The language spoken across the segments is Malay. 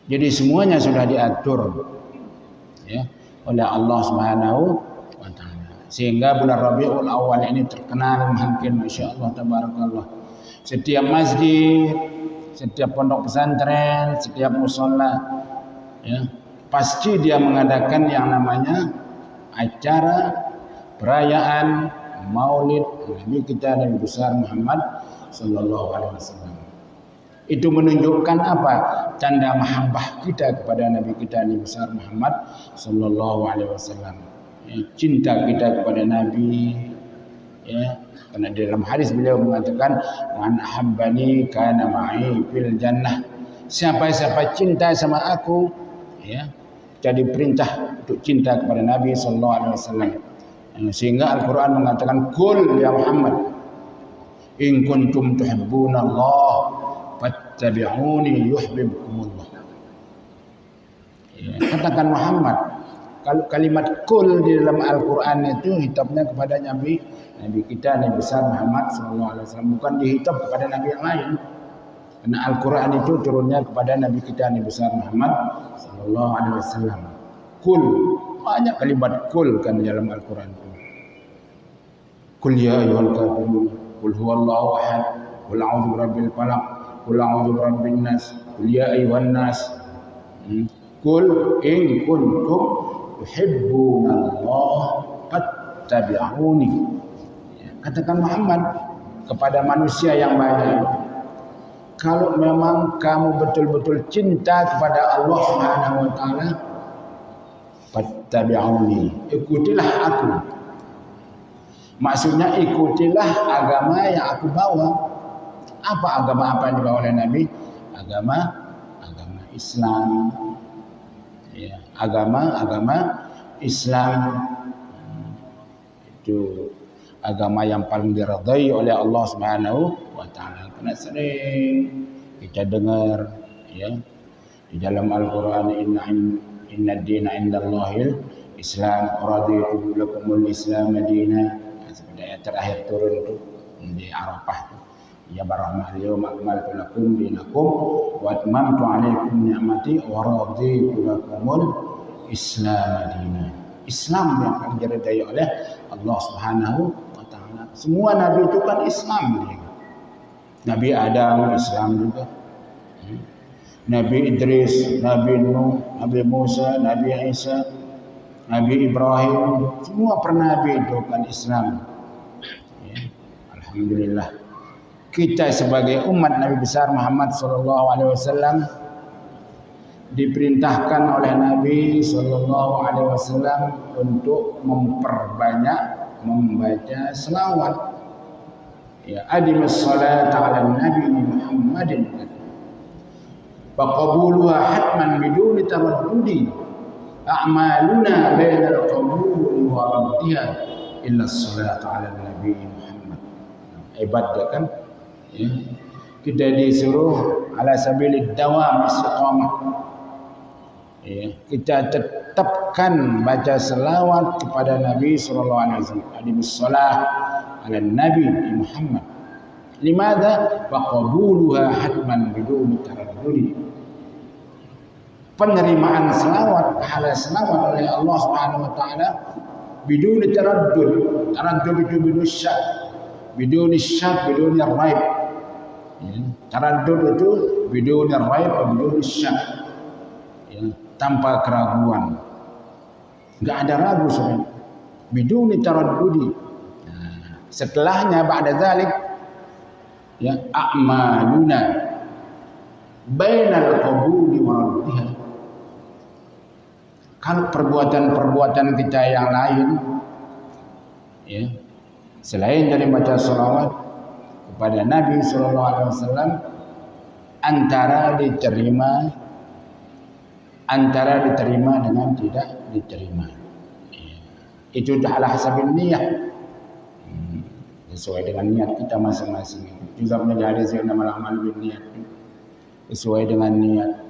Jadi semuanya sudah diatur ya oleh Allah Subhanahu wa taala. Sehingga bulan Rabiul Awal ini terkenal mungkin masyaallah tabarakallah. Setiap masjid, setiap pondok pesantren, setiap mushola ya, pasti dia mengadakan yang namanya acara perayaan Maulid Nabi kita Nabi besar Muhammad sallallahu alaihi wasallam. Itu menunjukkan apa? Tanda mahabbah kita kepada Nabi kita Nabi besar Muhammad sallallahu alaihi wasallam. Ya, cinta kita kepada Nabi ya, karena di dalam hadis beliau mengatakan man ahabbani kana ma'i fil jannah. Siapa cinta sama aku ya, jadi perintah untuk cinta kepada Nabi sallallahu alaihi wasallam. Sehingga Al-Qur'an mengatakan qul ya Muhammad in kuntum tuhibbuna Allah fattabi'uni yuhibbukumullah. Ya, katakan Muhammad. Kalau kalimat kul di dalam Al-Quran itu hitapnya kepada Nabi kita Nabi besar Muhammad SAW, bukan dihitab kepada Nabi yang lain. Karena Al-Quran itu turunnya kepada Nabi kita Nabi besar Muhammad SAW. Kul, banyak kalimat kul kan di dalam Al-Quran itu. Kul ya ayyuhal kafirun, kul huwallahu ahad, kul a'udzu birabbil falaq, kul a'udzu birabbin nas, kul ya ayyuhan nas. Kul in kuntum tuhibbunallah fattabi'uni. Katakan Muhammad kepada manusia yang banyak, kalau memang kamu betul-betul cinta kepada Allah Subhanahu wa taala, fattabi'uni, ikutilah aku. Maksudnya ikutilah agama yang aku bawa. Apa agama apa yang dibawa oleh Nabi? Agama Islam. Ya, agama Islam itu agama yang paling diridhai oleh Allah Subhanahu wa taala. Karena sering kita dengar ya di dalam Al-Qur'an inna ad-dina 'indallahil Islam, raditu lakumul Islam madina. Seperti ayat terakhir turun itu di Arafah. Ya barahmah al-yawma akmaltu lakum dinakum wa atmamtu 'alaikum ni'mati wa raditu lakumul Islam madina. Islam yang akan diridai oleh Allah Subhanahu wa taala. Semua nabi itu kan Islam dia. Nabi Adam Islam juga. Nabi Idris, Nabi Nuh, Nabi Musa, Nabi Isa, Nabi Ibrahim, semua pernabi itu kan Islam. Ya, alhamdulillah. Kita sebagai umat Nabi besar Muhammad sallallahu alaihi wasallam diperintahkan oleh Nabi sallallahu alaihi wasallam untuk memperbanyak membaca selawat. Ya, adimus salat ala nabi Muhammadin. Faqabuluha hatman biduni taraddudi. A'maluna bainal qabuli wa raddiha illa salat ala nabi Muhammad. Ibadah kan? Ya. Kita disuruh ala sabilid dawam istiqamah. Ya, kita tetapkan baca selawat kepada Nabi sallallahu alaihi wasallam. Adimus shalah ala Nabi Muhammad. Limadha? Faqabuluha hatman biduni taraddudi. Penerimaan selawat, pahala selawat oleh Allah Subhanahu wa taala biduni taraddud. Taraddud itu biduni syak. Biduni syak, biduni raib. Ya, taraddud itu biduni raib atau biduni syak. Ya, tanpa keraguan. Enggak ada ragu sebenarnya. Biduni taraddudi. Nah, setelahnya ba'da zalik ya a'maluna bainal qabuli wa raddiha. Kalau perbuatan-perbuatan kita yang lain ya selain dari baca salawat kepada Nabi sallallahu alaihi wasallam antara diterima dengan tidak diterima. Ya. Itu ala hasabin niat. Sesuai dengan niat kita masing-masing. Juga menjadi hadis yang nama amal bin niat. Sesuai dengan niat.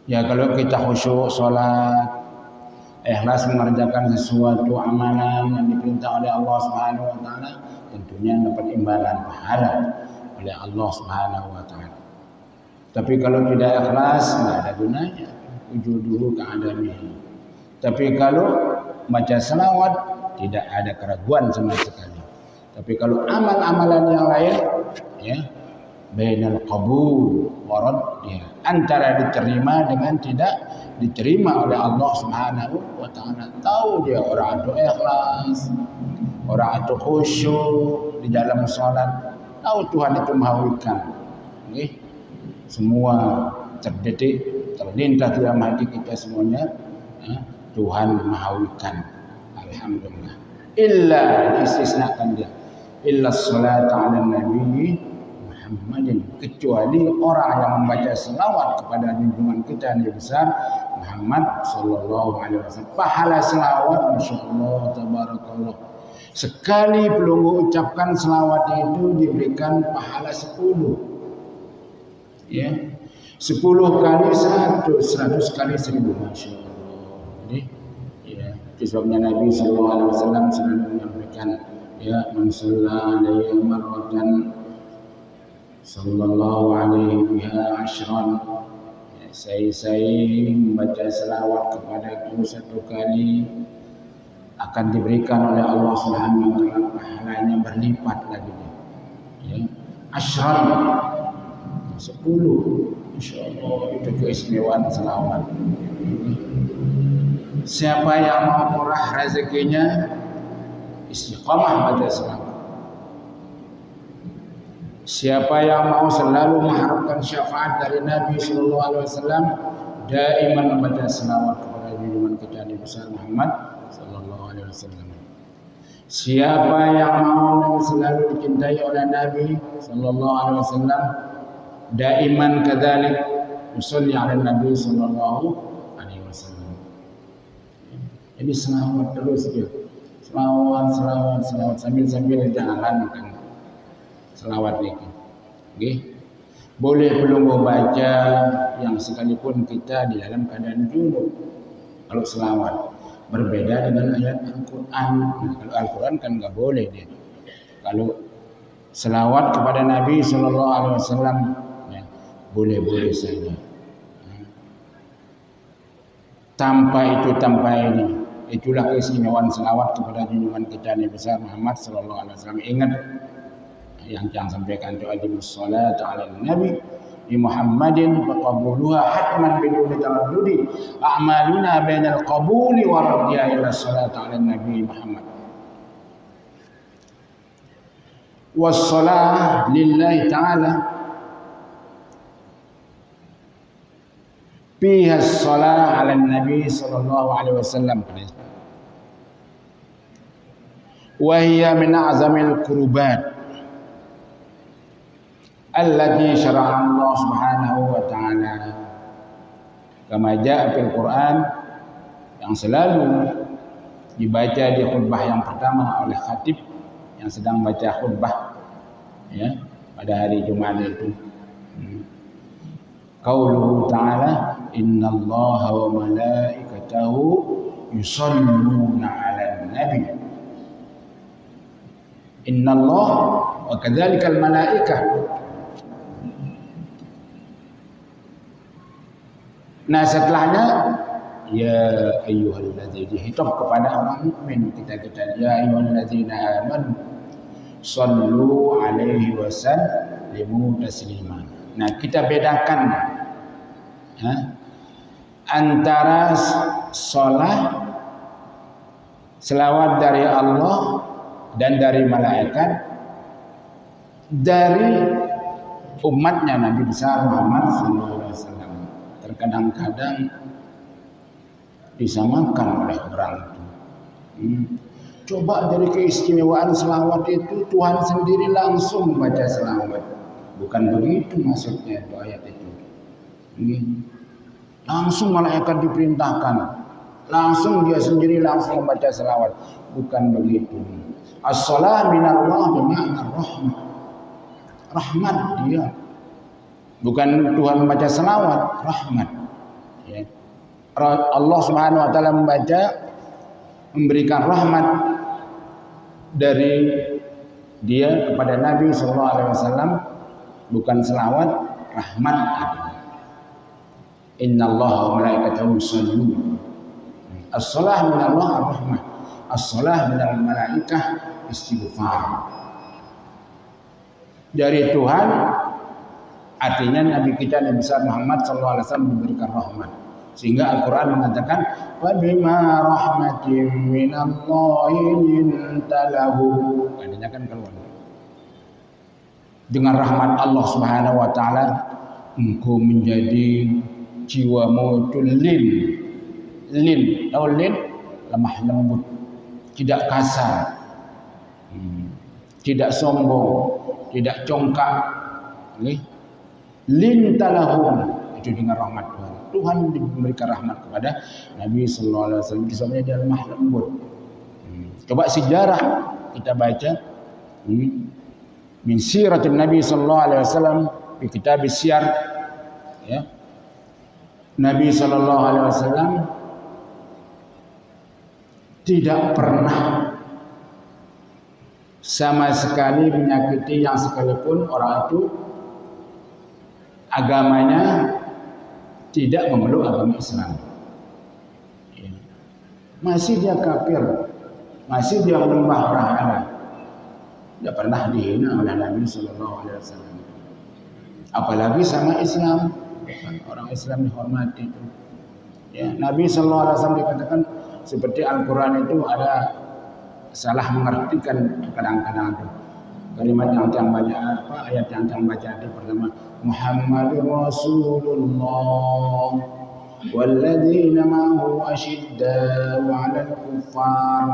Ya kalau kita khusyuk salat, ikhlas mengerjakan sesuatu amalan yang diperintah oleh Allah Subhanahu wa taala, tentunya dapat imbalan pahala oleh Allah Subhanahu wa taala. Tapi kalau tidak ikhlas, tidak ada gunanya. Wujuduhu ka'adamihi. Tapi kalau baca selawat, tidak ada keraguan sama sekali. Tapi kalau amal-amalan yang lain, ya, bainal qabul wa raddih, antara diterima dengan tidak diterima oleh Allah Subhanahu wa taala. Tahu dia orang itu ikhlas, orang itu khusyuk di dalam salat, tahu Tuhan itu mahawikan. Okay? Semua terdetik, terlintas dalam hati kita semuanya, ya, Tuhan mahawikan. Alhamdulillah. Illa, diistisnakan dia, illa salat ala nabi Muhammadin, kecuali orang yang membaca selawat kepada junjungan kita yang besar Muhammad sallallahu alaihi wasallam. Pahala selawat, masyaallah, tabarakallah. Sekali pelunggu ucapkan selawat itu diberikan pahala 10. Ya. 10 kali 100, 100 kali 1000, masyaallah. Jadi, ya, sebabnya Nabi sallallahu alaihi wasallam selalu menyampaikan, ya, man shalla alaihi marratan sallallahu alaihi biha ashran. Ya, saya membaca selawat kepadaku 1 kali akan diberikan oleh Allah Subhanahu wa taala pahalanya berlipat lagi. Ya, ashran 10. Insyaallah itu keistimewaan selawat. Siapa yang mau murah rezekinya, istiqamah baca selawat. Siapa yang mau selalu mengharapkan syafaat dari Nabi sallallahu alaihi wasallam, daiman membaca selawat kepada junjungan kita Nabi besar Muhammad sallallahu alaihi wasallam. Siapa yang mau selalu dicintai oleh Nabi sallallahu alaihi wasallam, daiman kadzalik usolli ala Nabi sallallahu alaihi wasallam. Jadi selawat terus dia. Selawat sambil jalankan selawat ini. Okay. Boleh belum baca yang sekalipun kita di dalam keadaan junub. Kalau selawat berbeda dengan ayat Al-Quran. Kalau Al-Quran kan nggak boleh dia. Kalau selawat kepada Nabi sallallahu alaihi wasallam, ya, boleh-boleh saja. Tanpa ini, itulah keistimewaan selawat kepada junjungan kita Nabi besar Muhammad sallallahu alaihi wasallam. Ingat yang sampaikan itu, ajimus salat ala nabi di Muhammadin faqabuluha hatman biduni taraddudi a'maluna bainal qabuli wa raddiya ila salat ala nabi Muhammad. Wassalah lillahi ta'ala fiha as-salah ala nabi sallallahu alaihi wasallam wa hiya min a'zamil qurubat allati syara'a Allah Subhanahu wa taala kama jaa fil Quran, yang selalu dibaca di khutbah yang pertama oleh khatib yang sedang baca khutbah, ya, pada hari Jumat itu. Qauluhu ta'ala innallaha wa malaikatahu yusalluna 'alan nabi. Innallaha wa kadzalikal malaikah. Nah, setelahnya ya ayyuhalladzina, dihitam kepada orang mukmin, kita ya ayyuhalladzina amanu sallu alaihi wa sallimu taslima. Nah, kita bedakan, ya, antara selawat dari Allah dan dari malaikat dari umatnya Nabi besar Muhammad sallallahu alaihi wasallam. Terkadang-kadang disamakan oleh orang itu. Coba dari keistimewaan selawat itu, Tuhan sendiri langsung baca selawat. Bukan begitu maksudnya itu ayat itu. Langsung malaikat diperintahkan, langsung dia sendiri langsung membaca selawat. Bukan begitu. As-salah minallah bermakna rahmat. Rahmat dia. Bukan Tuhan membaca selawat, rahmat. Ya. Allah Subhanahu wa taala memberikan rahmat dari dia kepada Nabi sallallahu alaihi wasallam, bukan selawat, rahmat. Innallaha wa malaikatahu yushollun. As-shalah min Allah ar-rahmah. As-shalah min al-malaikah istighfar. Dari Tuhan, artinya Nabi kita Nabi besar Muhammad SAW diberikan rahmat. Sehingga Al-Quran mengatakan, وَبِمَا رَحْمَةٍ مِّنَ اللَّهِ لِنْتَ لَهُ. Artinya kan keluar. Dengan rahmat Allah Subhanahu wa taala, engkau menjadi jiwamu itu lin, tahu lin, lemah lembut, tidak kasar, tidak sombong, tidak congkak. Lin talahum, itu dengan rahmat Tuhan. Tuhan memberikan rahmat kepada Nabi sallallahu alaihi wasallam, disebutnya dia lemah lembut. Coba sejarah kita baca min siratin Nabi sallallahu alaihi wasallam di kitab Siyar, ya. Nabi sallallahu alaihi wasallam tidak pernah sama sekali menyakiti yang sekalipun orang itu agamanya tidak memeluk agama Islam. Masih dia kafir, masih dia menyembah berhala. Tidak pernah dihina oleh Nabi sallallahu alaihi wasallam. Apalagi sama Islam, orang Islam dihormati itu. Ya, Nabi sallallahu alaihi wasallam dikatakan seperti Al-Quran itu ada salah mengartikan kadang-kadang itu. Kalimat yang baca apa, ayat yang baca itu pertama Muhammadur Rasulullah walladzina ma'ahu asyidda'u 'alal kuffar.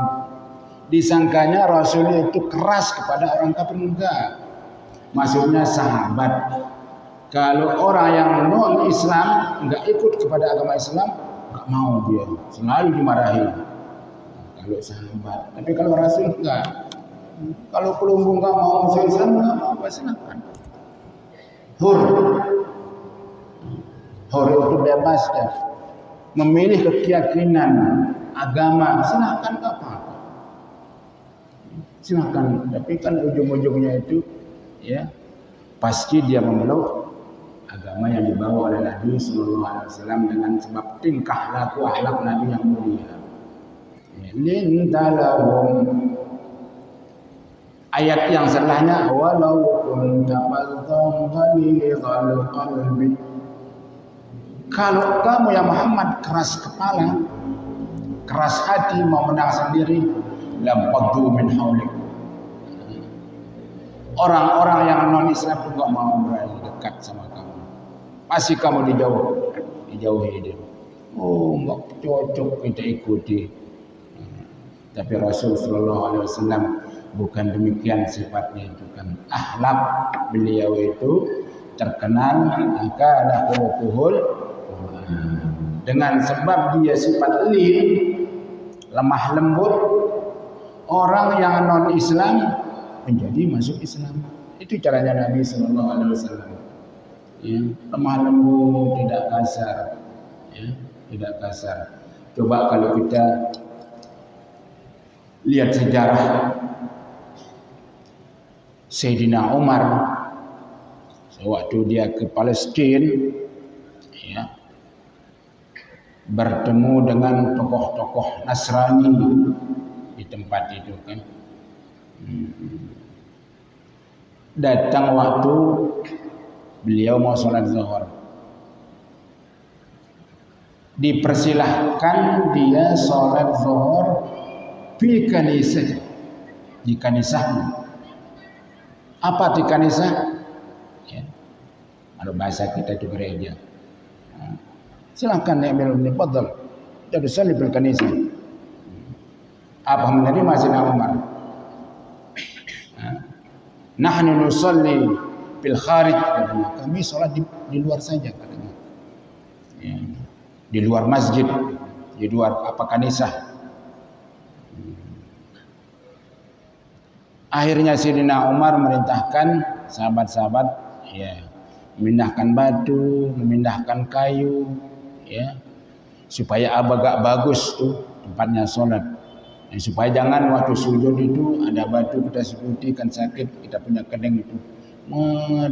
Disangkanya Rasul itu keras kepada orang kafir, enggak. Maksudnya sahabat. Kalau orang yang non-Islam enggak ikut kepada agama Islam, enggak mau dia, selalu dimarahi. Kalau sahabat, tapi kalau Rasul enggak. Kalau pelumbung enggak mau masuk Islam, enggak apa-apa, silakan. Hur itu bebas ya. Memilih keyakinan agama, silakan, enggak apa-apa. Silakan, tapi kan ujung-ujungnya itu ya pasti dia memeluk agama yang dibawa oleh Nabi sallallahu alaihi wasallam dengan sebab tingkah laku akhlak Nabi yang mulia. Lintalahum. Ayat yang setelahnya walau kunta fadhlan ghalidhal qalbi. Kalau kamu ya Muhammad keras kepala, keras hati, mau menang sendiri, lam faddu min haulik. Orang-orang yang non-Islam juga mau berani dekat sama kamu. Pasti kamu dijauhi dia. Oh, enggak cocok kita ikuti. Tapi Rasul sallallahu alaihi wasallam bukan demikian sifatnya itu kan. Akhlak beliau itu terkenal kana khuluquhul dengan sebab dia sifat lin, lemah lembut, orang yang non-Islam menjadi masuk Islam. Itu caranya Nabi sallallahu alaihi wasallam. Ya, lemah lembut, tidak kasar. Ya, tidak kasar. Coba kalau kita lihat sejarah Sayyidina Umar sewaktu dia ke Palestina, ya, bertemu dengan tokoh-tokoh Nasrani di tempat itu kan. Datang waktu beliau mau sholat zuhur, dipersilahkan dia sholat zuhur di kanisahnya. Apa di kanisah? Ya, kalau bahasa kita itu gereja. Silakan ya Amirul Fadl, jadi salih bil kanisah. Apa menerima Sayyidina Umar? Nahnu nusalli bil kharij, katanya. Kami sholat di luar saja, katanya. Ya, di luar masjid, di luar apa kanisah. Akhirnya Sayyidina Umar merintahkan sahabat-sahabat ya memindahkan batu, memindahkan kayu ya supaya agak bagus tuh tempatnya sholat. Ya, supaya jangan waktu sujud itu ada batu kita sujudi kan sakit, kita punya kedeng itu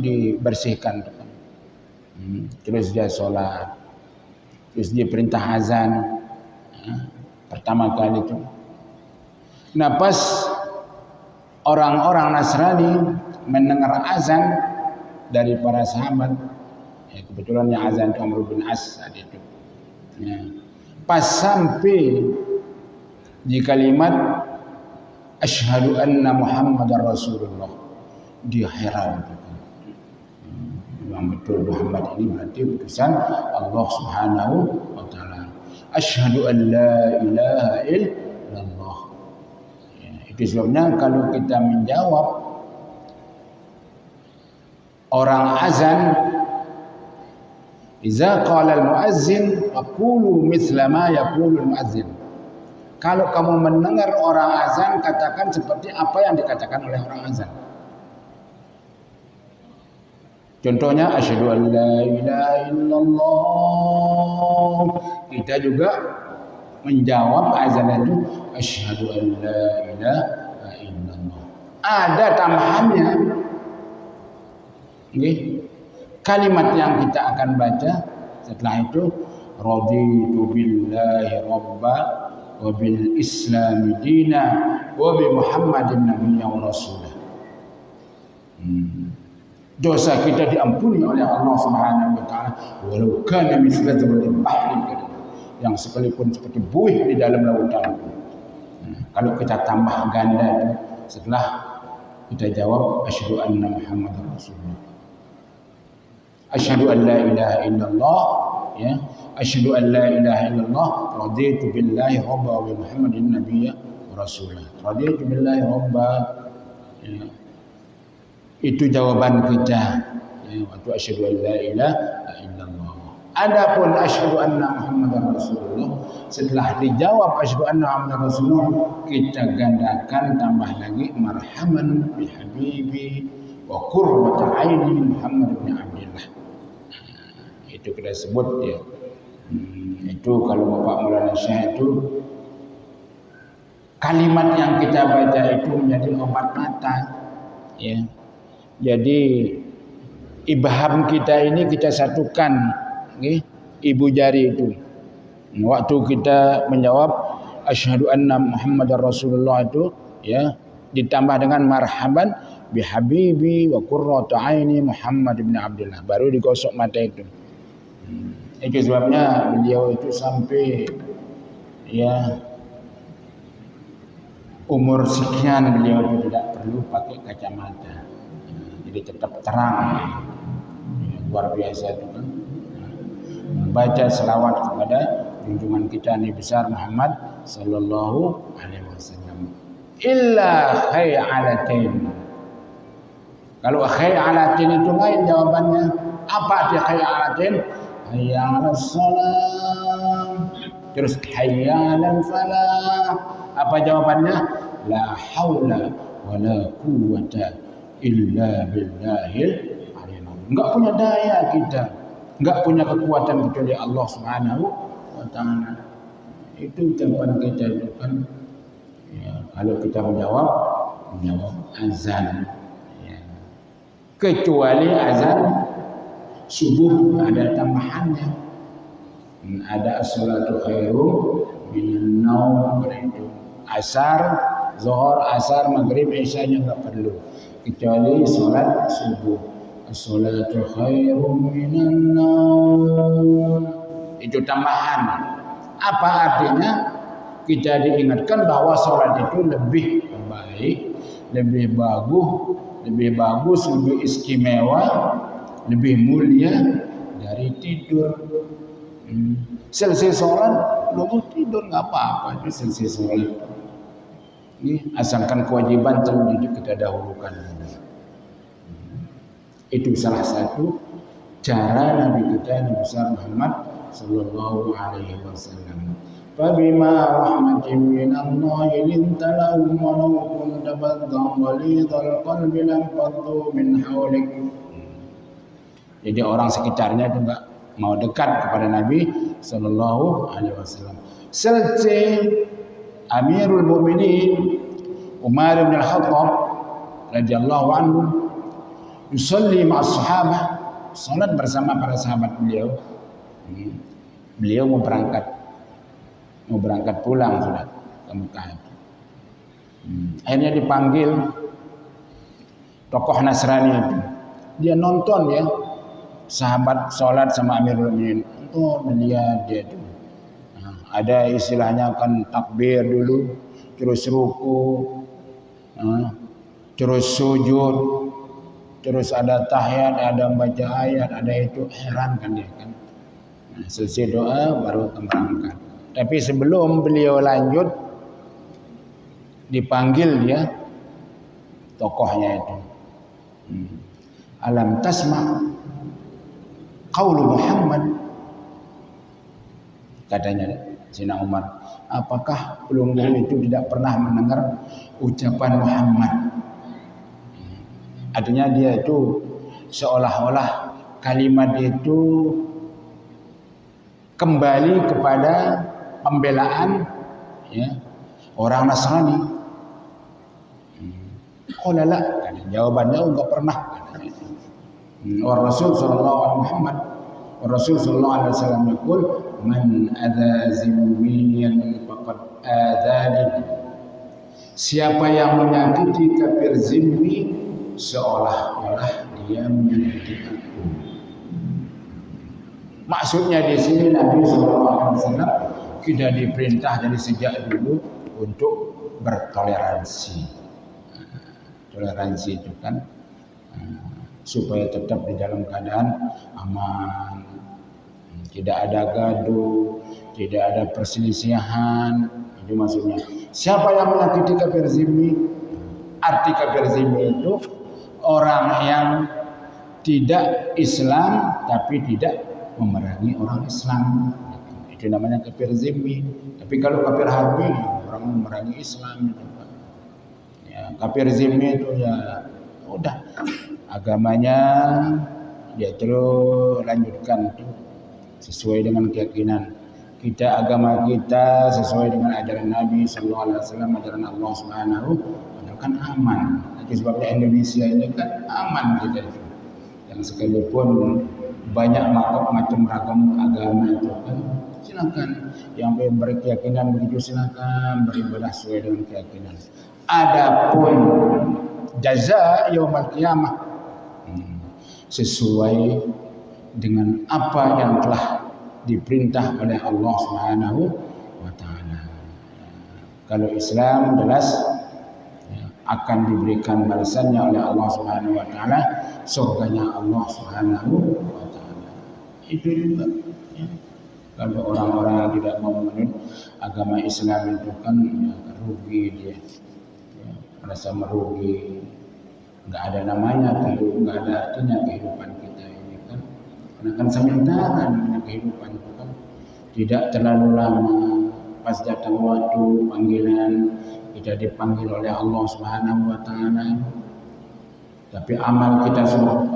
dibersihkan tuh kan. Terus dia sholat. Terus dia perintah azan pertama kali itu. Nah pas orang-orang Nasrani mendengar azan dari para sahabat, kebetulan yang azan itu Amr bin As saat itu. Pas sampai di kalimat asyhadu anna Muhammadar Rasulullah, dia heran. Yang betul Muhammad ini berarti utusan Allah Subhanahu wa taala. Asyhadu an la ilaha illallah. Itu sebabnya kalau kita menjawab orang azan, iza qala al-muazzin aqulu mithla ma yaqulu al-muazzin. Kalau kamu mendengar orang azan, katakan seperti apa yang dikatakan oleh orang azan. Contohnya asyhadu an la ilaha illallah. Kita juga menjawab azan itu asyhadu an la ilaha illallah. Ada tambahannya. Okay. Kalimat yang kita akan baca setelah itu raditu billahi rabba wa bil islam dina wa bi muhammadin nabiyyan wa rasulah. Dosa kita diampuni oleh Allah Subhanahu wa taala walau kana mithla zabalil bahri, yang sekalipun seperti buih di dalam lautan. Kalau kita tambah ganda setelah kita jawab asyhadu anna muhammadar rasulullah, asyhadu an la ilaha illallah, ya, asyhadu an la ilaha illallah, raditu billahi rabba wa muhammadin nabiyya wa rasulah. Raditu billahi rabba, ya. Itu jawaban kita, ya, waktu asyhadu an la ilaha illallah. Adapun asyhadu anna muhammadar rasulullah, setelah dijawab asyhadu anna muhammadar rasulullah, kita gandakan tambah lagi marhaman bi habibi wa qurratu aini Muhammad bin Abdullah. Itu kita sebut ya. Itu kalau Bapak Maulana Syekh itu kalimat yang kita baca itu menjadi obat mata, ya. Jadi ibham kita ini kita satukan, okay? Ibu jari itu. Waktu kita menjawab asyhadu anna Muhammadar Rasulullah itu, ya, ditambah dengan marhaban bi habibi wa qurratu aini Muhammad bin Abdullah, baru digosok mata itu. Itu sebabnya beliau itu sampai, ya, umur sekian beliau itu tidak perlu pakai kacamata. Jadi tetap terang, ya, luar biasa itu kan. Membaca selawat kepada junjungan kita Nabi besar Muhammad sallallahu alaihi wasallam. Illa khayalatin. Kalau khayalatin itu lain jawabannya. Apa arti khayalatin? Hayya 'alas shalah. Terus hayya 'alal falah. Apa jawabannya? La haula wala quwwata illa billahil aliyyil. Enggak punya daya kita, enggak punya kekuatan kecuali Allah Subhanahu wa taala. Itu ucapan kita itu kan, ya, kalau kita menjawab azan, ya. Kecuali azan subuh ada tambahannya, ada as-salatu khairum minan naum, itu asar, zuhur, asar, maghrib, isya-nya enggak perlu, kecuali salat subuh. As-salatu khairum minan naum, itu tambahan. Apa artinya? Kita diingatkan bahwa salat itu lebih baik, lebih bagus, lebih istimewa, lebih mulia dari tidur. Selesai sholat, lalu tidur nggak apa-apa, itu selesai sholat. Ini asalkan kewajiban terwujud kita dahulukan. Itu salah satu cara Nabi kita Nabi besar Muhammad sallallahu alaihi wasallam. Fabima rahmatin minallahi linta lahum wa law kunta faddan ghalidhal qalbi lam faddu min hawlik. Jadi orang sekitarnya itu enggak mau dekat kepada Nabi sallallahu alaihi wasallam. Selesai Amirul Mukminin Umar bin Al-Khattab radhiyallahu anhu yusalli ma'as sahabah, salat bersama para sahabat beliau. beliau mau berangkat pulang sudah ke Mekah. Akhirnya dipanggil tokoh Nasrani itu. Dia nonton ya, sahabat sholat sama Amirul Mukminin. Untuk melihat dia itu. Ada istilahnya kan takbir dulu, terus ruku, terus sujud, terus ada tahiyat, ada baca ayat, ada itu. Heran kan dia kan. Selesai doa baru berangkat. Tapi sebelum beliau lanjut, dipanggil dia tokohnya itu. Alam tasma' qaulu Muhammad, katanya Sayyidina Umar, apakah ulun-ulun itu tidak pernah mendengar ucapan Muhammad? Artinya dia itu seolah-olah kalimat itu kembali kepada pembelaan ya, orang Nasrani. Qala la, jawabannya enggak pernah. Rasul sallallahu alaihi Muhammad Rasul sallallahu alaihi wasallam yaqul man adza zimmiyan faqad adzani. Siapa yang menyakiti kafir zimmi seolah-olah dia menyakiti aku. Maksudnya di sini Nabi sallallahu alaihi wasallam kita diperintah dari sejak dulu untuk bertoleransi. Toleransi itu kan supaya tetap di dalam keadaan aman, tidak ada gaduh, tidak ada perselisihan. Itu maksudnya. Siapa yang menyakiti kafir zimmi? Arti kafir zimmi itu orang yang tidak Islam tapi tidak memerangi orang Islam. Itu namanya kafir zimmi. Tapi kalau kafir harbi, orang memerangi Islam. Ya, kafir zimmi itu ya udah agamanya dia terus lanjutkan tuh sesuai dengan keyakinan kita, agama kita sesuai dengan ajaran Nabi sallallahu alaihi wasallam, ajaran Allah Subhanahu wa taala kan aman. Jadi sebabnya Indonesia ini kan aman kita itu. Yang sekalipun banyak macam ragam agama itu kan silakan, yang berkeyakinan begitu silakan beribadah sesuai dengan keyakinan. Adapun jaza yaumul qiyamah sesuai dengan apa yang telah diperintah oleh Allah Subhanahu wa taala. Kalau Islam jelas akan diberikan balasannya oleh Allah Subhanahu wa taala, surganya Allah Subhanahu wa taala. Itu juga ya. Kalau orang-orang yang tidak mau menurut agama Islam itu kan ya, rugi dia. Ya, merasa merugi. Nggak ada namanya, nggak ada artinya kehidupan kita ini kan. Karena kan sementara namanya kehidupan itu kan tidak terlalu lama. Pas datang waktu panggilan kita dipanggil oleh Allah Subhanahu wa taala. Tapi amal kita semua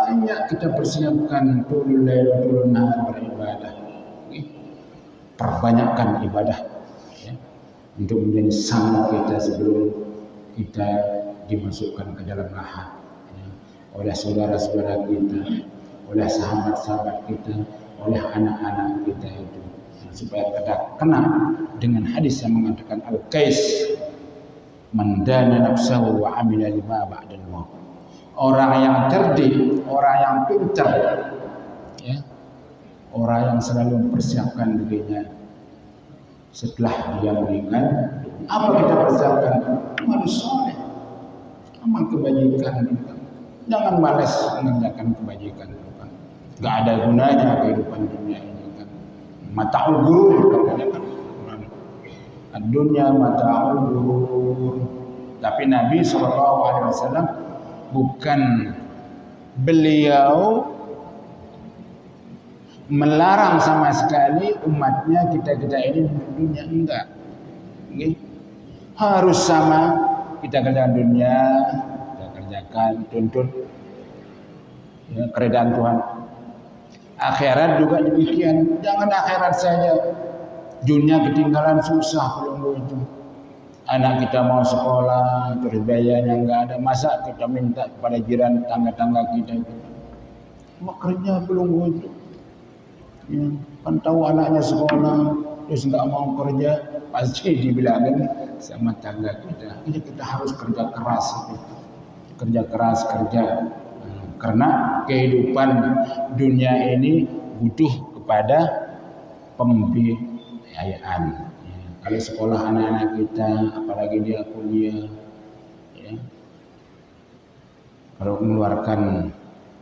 banyak kita persiapkan tulul lail tulul nahar beribadah. Perbanyakkan ibadah ya, untuk menjadi sang kita sebelum kita dimasukkan ke dalam lahat ya, oleh saudara-saudara kita, oleh sahabat-sahabat kita, oleh anak-anak kita itu ya, supaya kita kena dengan hadis yang mengatakan al-qais man dana nafsahu wa amila lima ba'dal maut. Orang yang cerdik, orang yang pintar ya, orang yang selalu mempersiapkan dirinya setelah dia meninggal. Apa kita persiapkan? Amal soleh, amal kebajikan. Jangan malas mengerjakan kebajikan. Gak ada gunanya kehidupan dunia ini kan. Mata'ul gurur katanya kan. Dunia mata'ul gurur. Tapi Nabi SAW bukan beliau melarang sama sekali umatnya kita ini dunia, enggak. Okay? Harus sama kita kerjakan dunia, kita kerjakan tuntut ya, keredaan Tuhan. Akhirat juga demikian. Jangan akhirat saja, dunia ketinggalan susah belum itu. Anak kita mau sekolah, terus biayanya enggak ada, masa kita minta kepada jiran tangga-tangga kita itu. Mau kerja belum itu. Ya. Kan tahu anaknya sekolah, terus nggak mau kerja, pasti dibilangin sama tangga kita. Jadi kita harus kerja keras, kerja keras, kerja. Karena kehidupan dunia ini butuh kepada pembiayaan. Ya, kalau sekolah anak-anak kita, apalagi dia kuliah, ya, kalau mengeluarkan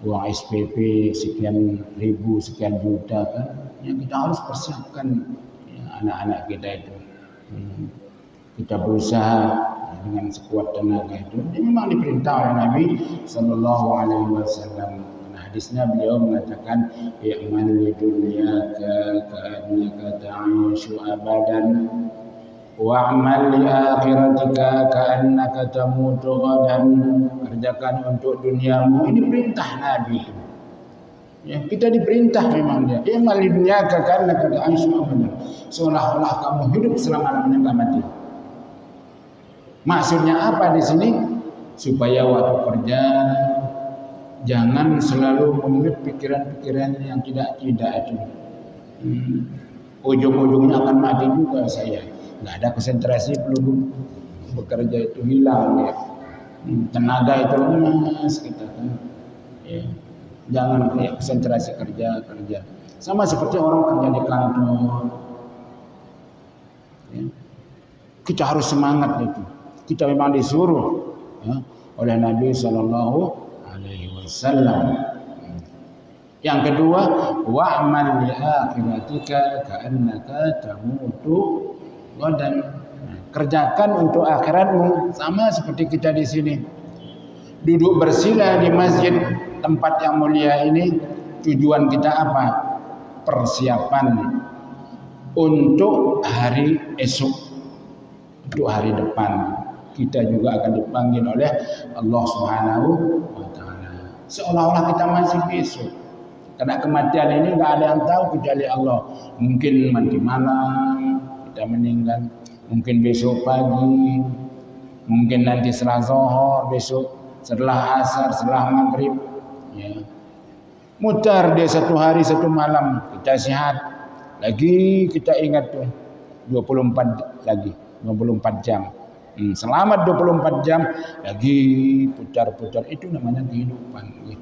uang SPP sekian ribu, sekian juta kan, ya kita harus persiapkan ya, anak-anak kita itu. Kita berusaha ya, dengan sekuat tenaga itu. Ini memang diperintah oleh Nabi Sallallahu Alaihi Wasallam. Hadisnya beliau mengatakan ya'mal lidunyaka ka'annaka ta'ishu abadan wa'mal li akhiratika ka'annaka tamutu ghadan. Kerjakan untuk duniamu. Ini perintah Nabi. Ya, kita diperintah memang dia. Ya'mal lidunyaka ka'annaka ta'ishu abadan. Seolah-olah kamu hidup selama-lamanya enggak mati. Maksudnya apa di sini? Supaya waktu kerja jangan selalu mengingat pikiran-pikiran yang tidak itu. Ujung-ujungnya akan mati juga saya. Nggak ada konsentrasi, belum bekerja itu hilang ya. Tenaga itu lemas kita kan. Ya. Jangan kayak konsentrasi kerja. Sama seperti orang kerja di kantor. Ya. Kita harus semangat itu. Kita memang disuruh ya, oleh Nabi Sallallahu Alaihi Wasallam. Yang kedua, wa'mal li akhiratika ka'annaka tamutu ghadan. Kerjakan untuk akhiratmu sama seperti kita di sini. Duduk bersila di masjid tempat yang mulia ini tujuan kita apa? Persiapan untuk hari esok, untuk hari depan. Kita juga akan dipanggil oleh Allah Subhanahu wa taala. Seolah-olah kita masih besok. Karena kematian ini enggak ada yang tahu kecuali Allah. Mungkin mati malam kita meninggal, mungkin besok pagi, mungkin nanti setelah zuhur, besok setelah asar, setelah maghrib, ya. Mutar dia satu hari satu malam, kita sehat. Lagi kita ingat tuh 24 jam. Selamat 24 jam lagi putar-putar, itu namanya kehidupan.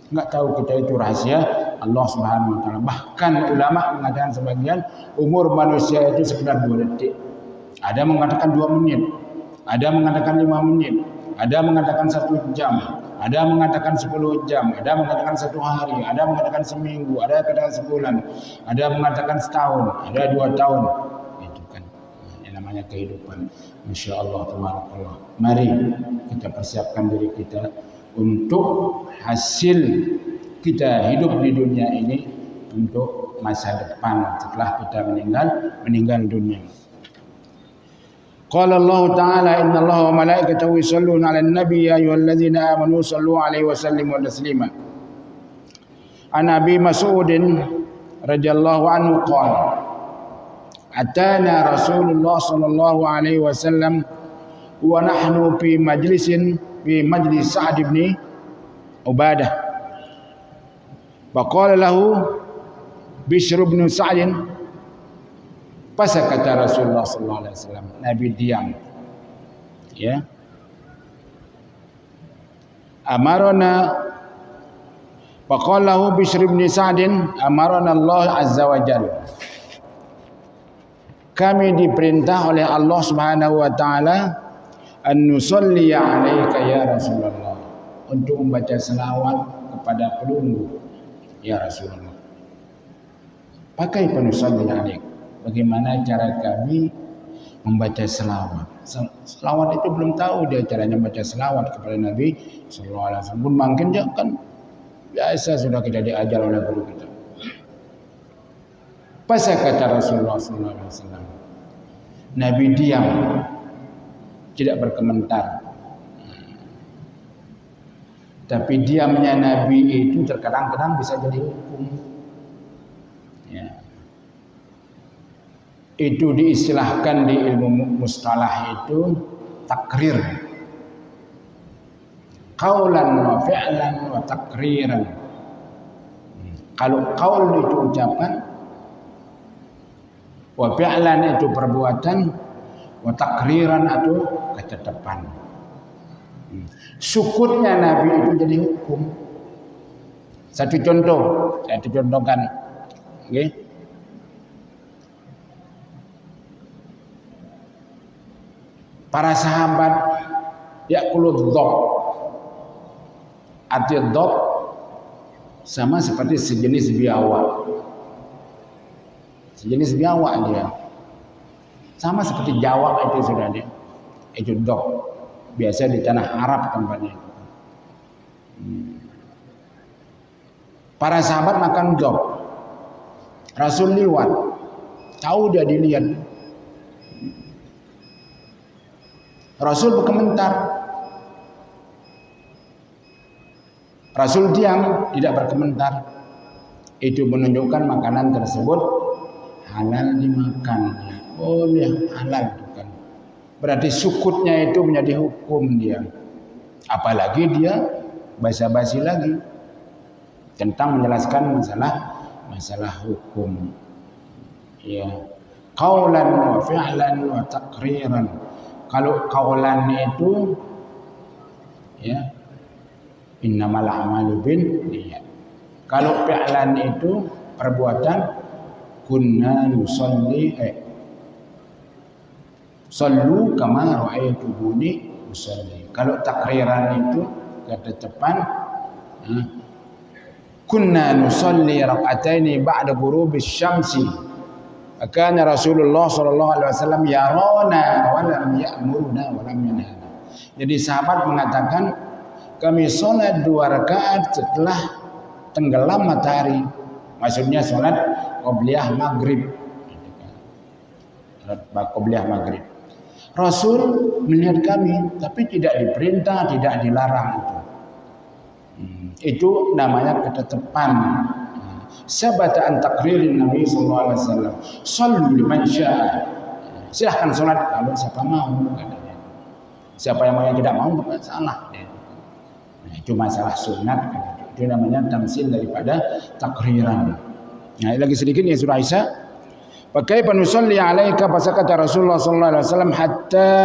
Enggak tahu kita itu rahasia Allah Subhanahu wa taala. Bahkan ulama mengatakan sebagian umur manusia itu sekitar 2 detik. Ada mengatakan 2 menit, ada mengatakan 5 menit, ada mengatakan 1 jam, ada mengatakan 10 jam, ada mengatakan 1 hari, ada mengatakan seminggu, ada mengatakan sebulan, ada mengatakan setahun, ada 2 tahun. Itu kan namanya kehidupan. Masya Allah, tabarakallah. Mari kita persiapkan diri kita untuk hasil kita hidup di dunia ini untuk masa depan setelah kita meninggal dunia. Qala Allah Ta'ala inna Allah wa malaikatahu yusalluna 'alan nabi ya ayyuhalladzina amanu sallu 'alaihi wa sallimu taslima. An Abi Mas'ud radhiyallahu anhu qala Atana Rasulullah sallallahu alaihi wasallam wa nahnu fi majlis Sa'd bin Ubadah. Wa qala lahu Bishr bin Sa'd, fasakata Rasulullah sallallahu alaihi wasallam. Nabi diam. Ya. Amarana wa qala lahu Bishr bin Sa'd amarana Allah azza wa jalla. Kami diperintah oleh Allah Subhanahu wa taala an nusalli 'alaika ya Rasulullah, untuk membaca selawat kepada pelunggu ya Rasulullah. Pakai penusalli 'alaik. Bagaimana cara kami membaca selawat? Selawat itu belum tahu dia caranya membaca selawat kepada Nabi sallallahu alaihi wasallam. Mungkin dia kan biasa sudah kita diajar oleh guru kita. Pasal kata Rasulullah SAW, Nabi diam, tidak berkomentar. Tapi diamnya Nabi itu terkadang-kadang bisa jadi hukum. Ya. Itu diistilahkan di ilmu mustalah itu takrir. Qaulan wa fi'lan wa takriran. Kalau qaul itu ucapan, Wa fi'lan itu perbuatan, wa takriran itu ketetapan. Sukutnya Nabi itu jadi hukum. Satu contoh, saya contohkan. Okay. Para sahabat ya'kulud dhab. Arti dhab sama seperti sejenis biawak. Sejenis biawak dia. Sama seperti jawak itu sudah dia. Itu dhab. Biasa di tanah Arab tempatnya itu. Para sahabat makan dhab. Rasul liwat. Tahu dia dilihat. Rasul berkomentar. Rasul diam, tidak berkomentar. Itu menunjukkan makanan tersebut halal dimakan. Oh ya, halal bukan. Berarti sukutnya itu menjadi hukum dia. Apalagi dia basa-basi lagi tentang menjelaskan masalah hukum. Ya. Qaulan wa fi'lan wa taqriran. Kalau qaulan itu ya innamal a'malu binniyat. Kalau fi'lan itu perbuatan kunna nusalli sallu kama ra'aytumuni usalli. Kalau takriran itu kata depan kunna nusalli rak'ataini ba'da ghurubi syamsi. Kana Rasulullah sallallahu alaihi wasallam yarana wa lam ya'muruna wa lam yanhana. Jadi sahabat mengatakan kami salat 2 rakaat setelah tenggelam matahari. Maksudnya salat qobliyah maghrib. Qobliyah maghrib. Rasul melihat kami, tapi tidak diperintah, tidak dilarang itu. Itu namanya ketetapan. Sabata an takririn Nabi sallallahu alaihi wasallam. Sallu liman syaa. Silahkan salat kalau siapa mau katanya. Siapa yang mau yang tidak mau bukan salah. Itu masalah sunat. Itu namanya tamsil daripada takriran. Nah, lagi sedikit ya surah Aisyah. Pakai penusalli alaika fasakata Rasulullah sallallahu alaihi wasallam hatta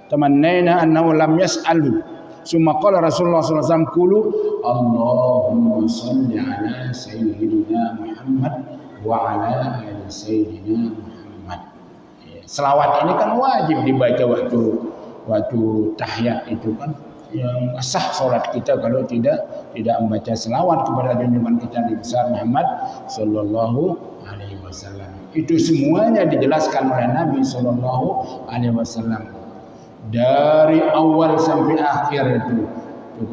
tamannaina annahu lam yas'alu. Summa qala Rasulullah sallallahu alaihi wasallam qulu Allahumma shalli ala sayyidina Muhammad wa ala ali sayyidina Muhammad. Selawat ini kan wajib dibaca waktu tahiyat itu kan. Yang sah salat kita kalau tidak membaca selawat kepada junjungan kita Nabi besar Muhammad sallallahu alaihi wasallam. Itu semuanya dijelaskan oleh Nabi sallallahu alaihi wasallam dari awal sampai akhir itu.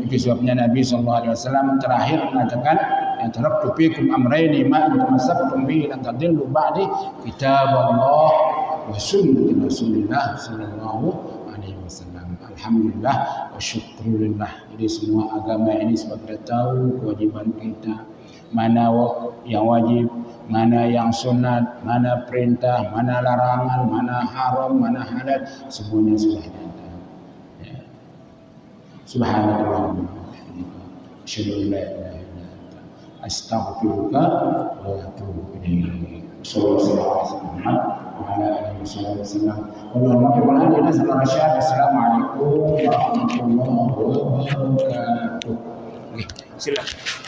Itu sebabnya Nabi sallallahu alaihi wasallam terakhir mengatakan taraktu fikum amrayni ma in tamassaktum bihi lan tadillu ba'di kitaballah wa sunnati Rasulillah sallallahu alaihi wasallam. Alhamdulillah wa syukrulillah. Jadi semua agama ini sebab kita tahu kewajiban kita, mana yang wajib, mana yang sunat, mana perintah, mana larangan, mana haram, mana halal, semuanya sudah ada. Ya. Subhanallah. Asyhadu an la ilaha illa anta astaghfiruka wa atubu ilaik. Sallallahu alaihi wasallam. Assalamualaikum warahmatullahi wabarakatuh. Silakan.